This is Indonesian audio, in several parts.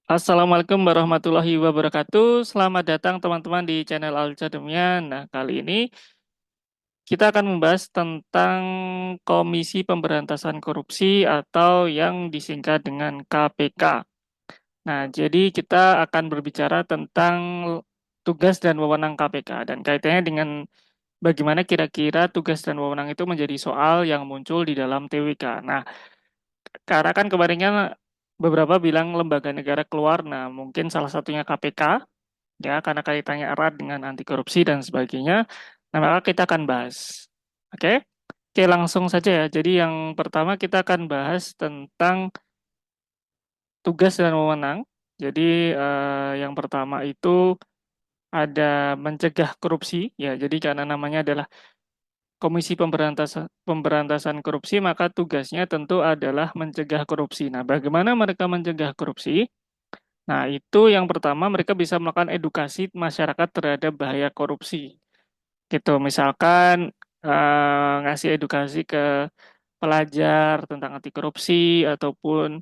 Assalamualaikum warahmatullahi wabarakatuh. Selamat datang teman-teman di channel Alcademia. Nah, kali ini kita akan membahas tentang Komisi Pemberantasan Korupsi atau yang disingkat dengan KPK. Nah, jadi kita akan berbicara tentang tugas dan wewenang KPK dan kaitannya dengan bagaimana kira-kira tugas dan wewenang itu menjadi soal yang muncul di dalam TWK. Nah, karena kan kemarin kan beberapa bilang lembaga negara keluar, nah mungkin salah satunya KPK, ya karena kaitannya erat dengan anti korupsi dan sebagainya. Nah, maka kita akan bahas. Oke? Oke, langsung saja ya. Jadi yang pertama kita akan bahas tentang tugas dan wewenang. Jadi yang pertama itu ada mencegah korupsi, ya. Jadi karena namanya adalah Komisi Pemberantasan Korupsi, maka tugasnya tentu adalah mencegah korupsi. Nah, bagaimana mereka mencegah korupsi? Nah, itu yang pertama mereka bisa melakukan edukasi masyarakat terhadap bahaya korupsi. Gitu, misalkan ngasih edukasi ke pelajar tentang anti korupsi ataupun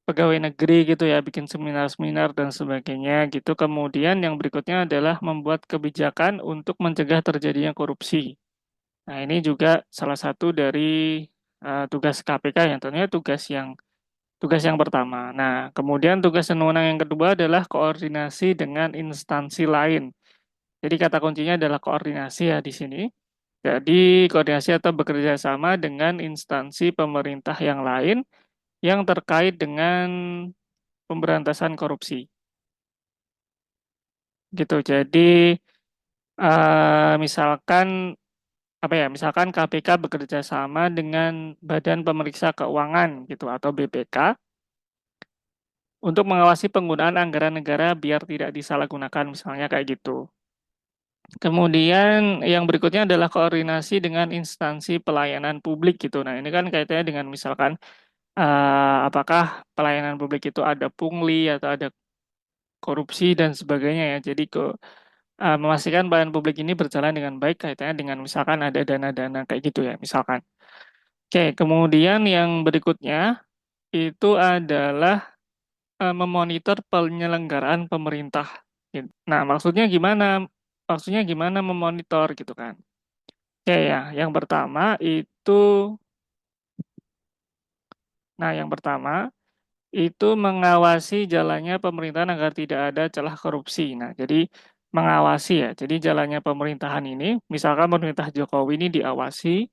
pegawai negeri gitu ya, bikin seminar-seminar dan sebagainya gitu. Kemudian yang berikutnya adalah membuat kebijakan untuk mencegah terjadinya korupsi. Nah, ini juga salah satu dari tugas KPK yang tentunya tugas yang pertama. Nah, kemudian tugas dan wewenang yang kedua adalah koordinasi dengan instansi lain. Jadi kata kuncinya adalah koordinasi ya di sini. Jadi koordinasi atau bekerja sama dengan instansi pemerintah yang lain yang terkait dengan pemberantasan korupsi. Gitu. Jadi misalkan apa ya? Misalkan KPK bekerja sama dengan Badan Pemeriksa Keuangan gitu atau BPK untuk mengawasi penggunaan anggaran negara biar tidak disalahgunakan misalnya kayak gitu. Kemudian yang berikutnya adalah koordinasi dengan instansi pelayanan publik gitu. Nah, ini kan kaitannya dengan misalkan apakah pelayanan publik itu ada pungli atau ada korupsi dan sebagainya ya. Jadi memastikan pelayanan publik ini berjalan dengan baik kaitannya dengan misalkan ada dana-dana kayak gitu ya, misalkan. Oke, kemudian yang berikutnya itu adalah memonitor penyelenggaraan pemerintah. Gitu. Nah, maksudnya gimana memonitor gitu kan? Oke ya, yang pertama itu mengawasi jalannya pemerintahan agar tidak ada celah korupsi. Nah, jadi mengawasi ya. Jadi jalannya pemerintahan ini, misalkan pemerintah Jokowi ini diawasi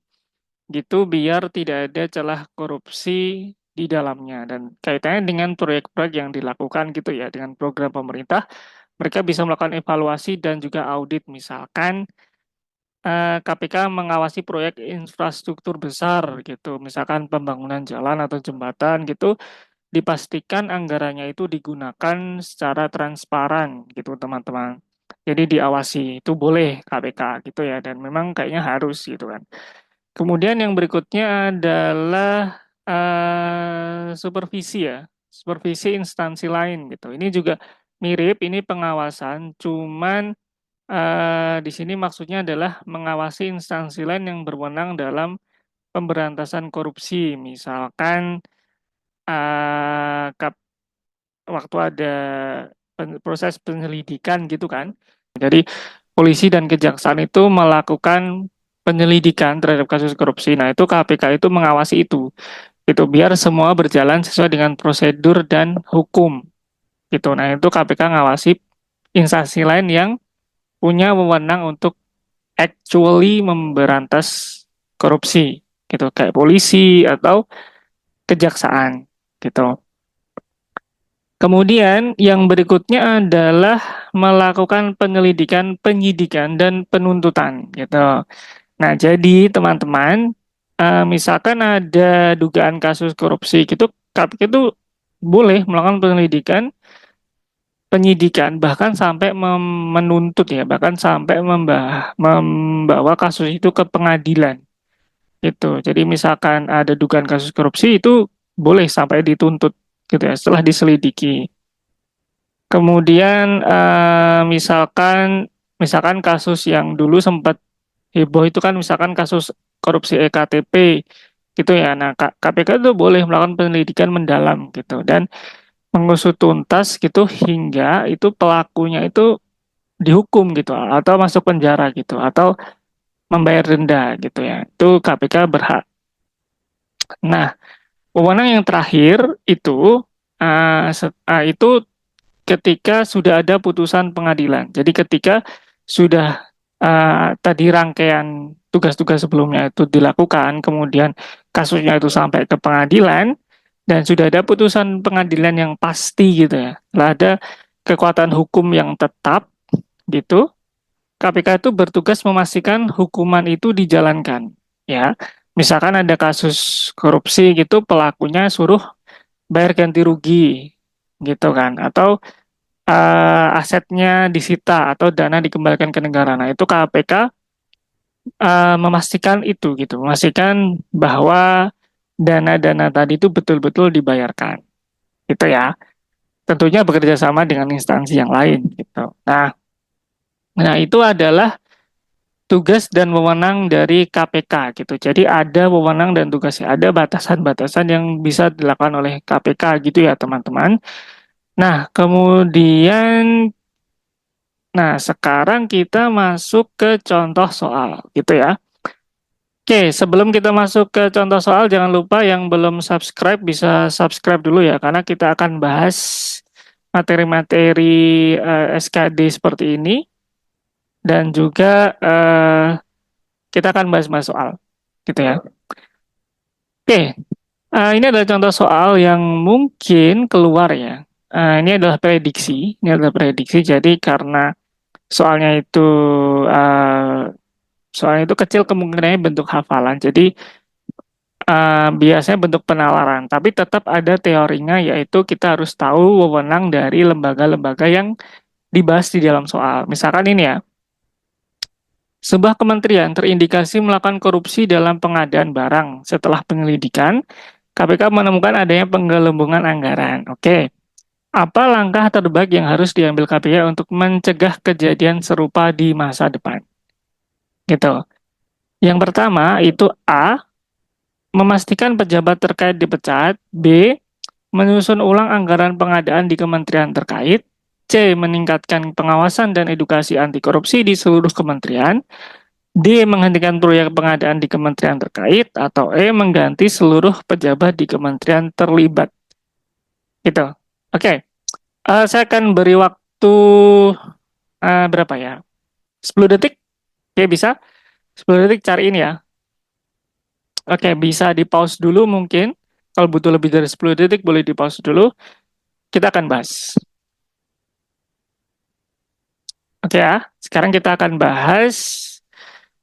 gitu biar tidak ada celah korupsi di dalamnya dan kaitannya dengan proyek-proyek yang dilakukan gitu ya dengan program pemerintah mereka bisa melakukan evaluasi dan juga audit misalkan KPK mengawasi proyek infrastruktur besar gitu misalkan pembangunan jalan atau jembatan gitu dipastikan anggarannya itu digunakan secara transparan gitu teman-teman. Jadi diawasi itu boleh KPK gitu ya dan memang kayaknya harus gitu kan. Kemudian yang berikutnya adalah supervisi ya, supervisi instansi lain gitu. Ini juga mirip, ini pengawasan, cuman di sini maksudnya adalah mengawasi instansi lain yang berwenang dalam pemberantasan korupsi. Misalkan eh, waktu ada proses penyelidikan gitu kan. Jadi polisi dan kejaksaan itu melakukan penyelidikan terhadap kasus korupsi. Nah, itu KPK itu mengawasi itu. Itu biar semua berjalan sesuai dengan prosedur dan hukum. Gitu. Nah, itu KPK ngawasi instansi lain yang punya wewenang untuk actually memberantas korupsi. Gitu, kayak polisi atau kejaksaan. Gitu. Kemudian yang berikutnya adalah melakukan penyelidikan, penyidikan, dan penuntutan gitu. Nah, jadi teman-teman, misalkan ada dugaan kasus korupsi gitu, KPK itu boleh melakukan penyelidikan, penyidikan, bahkan sampai menuntut ya, bahkan sampai membawa kasus itu ke pengadilan gitu. Jadi misalkan ada dugaan kasus korupsi itu boleh sampai dituntut gitu ya, setelah diselidiki. Kemudian misalkan misalkan kasus yang dulu sempat heboh itu kan misalkan kasus korupsi EKTP gitu ya. Nah, KPK itu boleh melakukan penyelidikan mendalam gitu dan mengusut tuntas gitu hingga itu pelakunya itu dihukum gitu atau masuk penjara gitu atau membayar denda gitu ya. Itu KPK berhak. Nah, wewenang yang terakhir itu itu ketika sudah ada putusan pengadilan. Jadi ketika sudah tadi rangkaian tugas-tugas sebelumnya itu dilakukan, kemudian kasusnya itu sampai ke pengadilan dan sudah ada putusan pengadilan yang pasti gitu ya. Lah ada kekuatan hukum yang tetap gitu. KPK itu bertugas memastikan hukuman itu dijalankan ya. Misalkan ada kasus korupsi gitu, pelakunya suruh bayar ganti rugi gitu kan, atau asetnya disita atau dana dikembalikan ke negara. Nah, itu KPK memastikan itu gitu, memastikan bahwa dana-dana tadi itu betul-betul dibayarkan. Gitu ya. Tentunya bekerja sama dengan instansi yang lain gitu. Nah, itu adalah tugas dan wewenang dari KPK gitu. Jadi ada wewenang dan tugasnya, ada batasan-batasan yang bisa dilakukan oleh KPK gitu ya, teman-teman. Nah, kemudian sekarang kita masuk ke contoh soal, gitu ya. Oke, sebelum kita masuk ke contoh soal, jangan lupa yang belum subscribe bisa subscribe dulu ya, karena kita akan bahas materi-materi SKD seperti ini, dan juga kita akan bahas-bahas soal, gitu ya. Oke, ini adalah contoh soal yang mungkin keluar ya. Ini adalah prediksi, jadi karena soalnya itu uh, soalnya itu kecil kemungkinannya bentuk hafalan. Jadi biasanya bentuk penalaran, tapi tetap ada teorinya yaitu kita harus tahu wewenang dari lembaga-lembaga yang dibahas di dalam soal. Misalkan ini ya, sebuah kementerian terindikasi melakukan korupsi dalam pengadaan barang. Setelah penyelidikan, KPK menemukan adanya penggelembungan anggaran. Oke, apa langkah terbaik yang harus diambil KPK untuk mencegah kejadian serupa di masa depan? Gitu. Yang pertama itu A, memastikan pejabat terkait dipecat. B, menyusun ulang anggaran pengadaan di kementerian terkait. C, meningkatkan pengawasan dan edukasi anti korupsi di seluruh kementerian. D, menghentikan proyek pengadaan di kementerian terkait. Atau E, mengganti seluruh pejabat di kementerian terlibat. Gitu. Oke, saya akan beri waktu berapa ya? 10 detik? Oke, bisa? 10 detik cari ini ya. Oke, bisa di pause dulu mungkin. Kalau butuh lebih dari 10 detik, boleh di pause dulu. Kita akan bahas. Oke ya, sekarang kita akan bahas.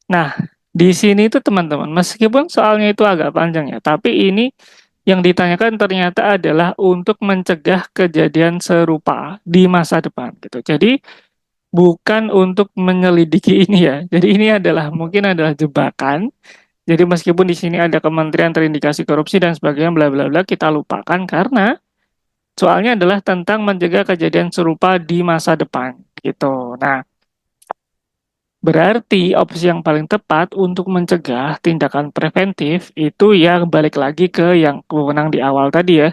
Nah, di sini itu teman-teman, meskipun soalnya itu agak panjang ya, tapi ini yang ditanyakan ternyata adalah untuk mencegah kejadian serupa di masa depan gitu. Jadi bukan untuk menyelidiki ini ya. Jadi ini adalah mungkin adalah jebakan. Jadi meskipun di sini ada kementerian terindikasi korupsi dan sebagainya bla bla bla kita lupakan karena soalnya adalah tentang mencegah kejadian serupa di masa depan gitu. Nah, berarti opsi yang paling tepat untuk mencegah tindakan preventif itu ya balik lagi ke yang kewenang di awal tadi ya.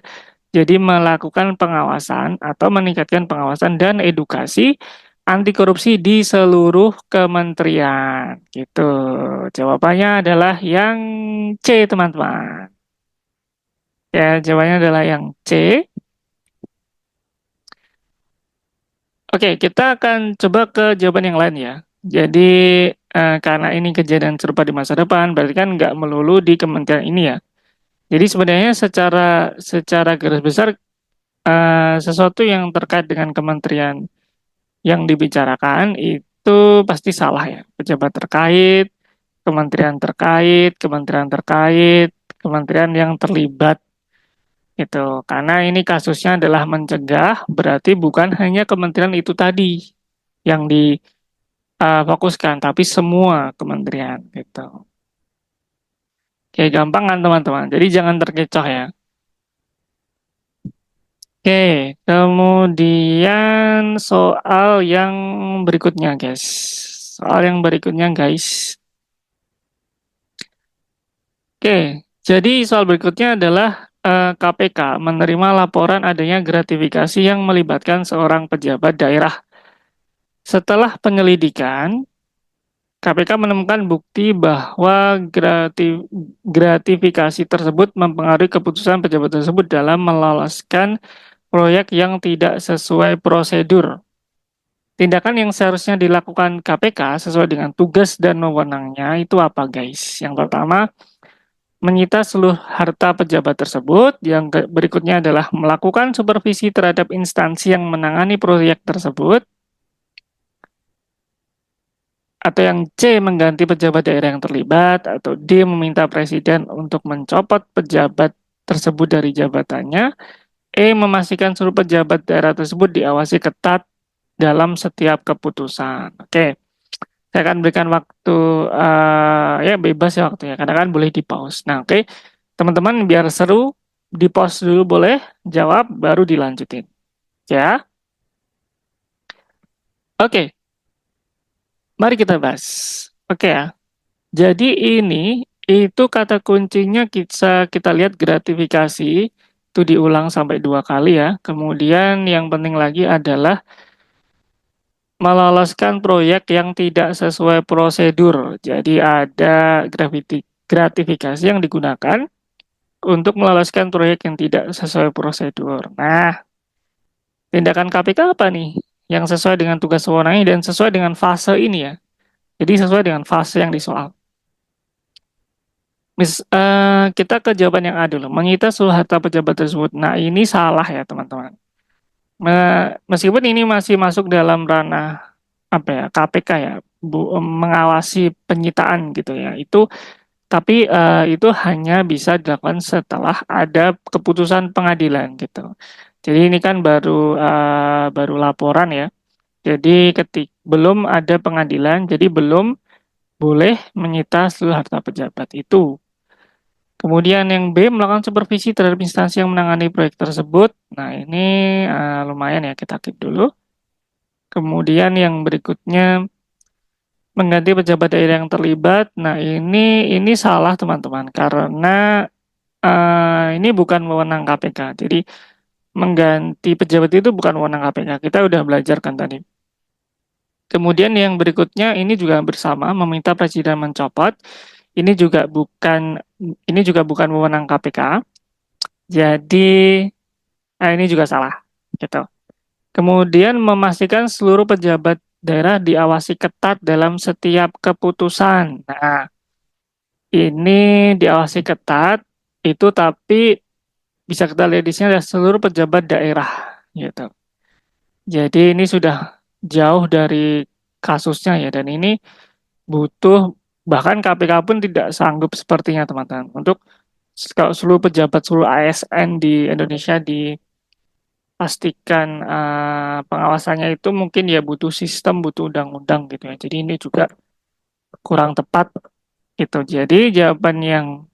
Jadi melakukan pengawasan atau meningkatkan pengawasan dan edukasi anti korupsi di seluruh kementerian. Gitu. Jawabannya adalah yang C, teman-teman. Ya, jawabannya adalah yang C. Oke, kita akan coba ke jawaban yang lain ya. Jadi karena ini kejadian serupa di masa depan, berarti kan nggak melulu di kementerian ini ya. Jadi sebenarnya secara secara garis besar sesuatu yang terkait dengan kementerian yang dibicarakan itu pasti salah ya. Pejabat terkait, kementerian terkait, kementerian yang terlibat itu. Karena ini kasusnya adalah mencegah, berarti bukan hanya kementerian itu tadi yang difokuskan, tapi semua kementerian gitu. Oke, gampang kan teman-teman? Jadi jangan terkecoh ya. Oke, kemudian soal yang berikutnya, guys. Soal yang berikutnya, guys. Oke, jadi soal berikutnya adalah KPK menerima laporan adanya gratifikasi yang melibatkan seorang pejabat daerah. Setelah penyelidikan, KPK menemukan bukti bahwa gratifikasi tersebut mempengaruhi keputusan pejabat tersebut dalam meloloskan proyek yang tidak sesuai prosedur. Tindakan yang seharusnya dilakukan KPK sesuai dengan tugas dan wewenangnya itu apa, guys? Yang pertama, menyita seluruh harta pejabat tersebut. Yang berikutnya adalah melakukan supervisi terhadap instansi yang menangani proyek tersebut. Atau yang C, mengganti pejabat daerah yang terlibat. Atau D, meminta presiden untuk mencopot pejabat tersebut dari jabatannya. E, memastikan seluruh pejabat daerah tersebut diawasi ketat dalam setiap keputusan. Oke, saya akan berikan waktu ya bebas ya waktunya, karena kan boleh di pause. Nah, oke, teman-teman biar seru, di pause dulu boleh, jawab baru dilanjutin. Ya, oke, mari kita bahas. Oke ya, jadi ini itu kata kuncinya kita lihat gratifikasi itu diulang sampai 2 kali ya. Kemudian yang penting lagi adalah meloloskan proyek yang tidak sesuai prosedur. Jadi ada gratifikasi yang digunakan untuk meloloskan proyek yang tidak sesuai prosedur. Nah, tindakan KPK apa nih? Yang sesuai dengan tugas wewenangnya dan sesuai dengan fase ini ya. Jadi sesuai dengan fase yang disoal. Kita ke jawaban yang A dulu. Menyita seluruh harta pejabat tersebut. Nah, ini salah ya, teman-teman. Meskipun ini masih masuk dalam ranah apa ya, KPK ya, mengawasi penyitaan gitu ya. Tapi itu hanya bisa dilakukan setelah ada keputusan pengadilan gitu. Jadi ini kan baru laporan ya. Jadi belum ada pengadilan, jadi belum boleh menyita seluruh harta pejabat itu. Kemudian yang B, melakukan supervisi terhadap instansi yang menangani proyek tersebut. Nah, ini lumayan ya, kita keep dulu. Kemudian yang berikutnya, mengganti pejabat daerah yang terlibat. Nah, ini salah teman-teman, karena ini bukan wewenang KPK. Jadi mengganti pejabat itu bukan wewenang KPK. Kita udah belajar kan tadi. Kemudian yang berikutnya ini juga bersama, meminta presiden mencopot. Ini juga bukan wewenang KPK. Jadi ini juga salah gitu. Kemudian memastikan seluruh pejabat daerah diawasi ketat dalam setiap keputusan. Nah, ini diawasi ketat itu, tapi bisa kita lihat di sini ada seluruh pejabat daerah gitu. Jadi ini sudah jauh dari kasusnya ya, dan ini butuh, bahkan KPK pun tidak sanggup sepertinya teman-teman untuk kalau seluruh pejabat, seluruh ASN di Indonesia dipastikan pengawasannya, itu mungkin ya butuh sistem, butuh undang-undang gitu ya. Jadi ini juga kurang tepat gitu. Jadi jawaban yang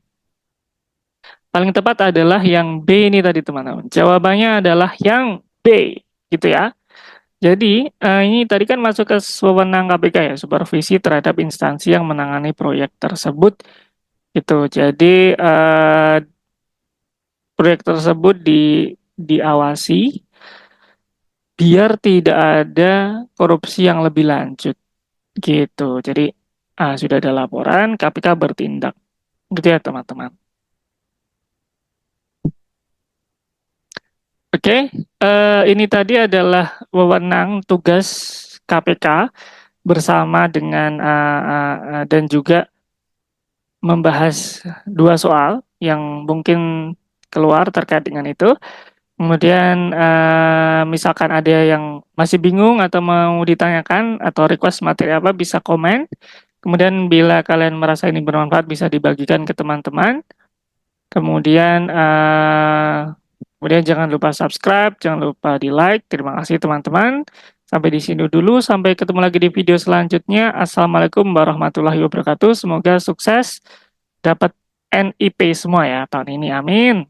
paling tepat adalah yang B ini tadi teman-teman. Jawabannya adalah yang B gitu ya. Jadi ini tadi kan masuk ke wewenang KPK ya, supervisi terhadap instansi yang menangani proyek tersebut gitu. Jadi proyek tersebut diawasi biar tidak ada korupsi yang lebih lanjut gitu. Jadi sudah ada laporan, KPK bertindak gitu ya teman-teman. Oke, ini tadi adalah wewenang tugas KPK bersama dengan dan juga membahas 2 soal yang mungkin keluar terkait dengan itu. Kemudian misalkan ada yang masih bingung atau mau ditanyakan atau request materi apa, bisa komen. Kemudian bila kalian merasa ini bermanfaat, bisa dibagikan ke teman-teman. Kemudian jangan lupa subscribe, jangan lupa di like. Terima kasih teman-teman. Sampai di sini dulu. Sampai ketemu lagi di video selanjutnya. Assalamualaikum warahmatullahi wabarakatuh. Semoga sukses dapat NIP semua ya tahun ini. Amin.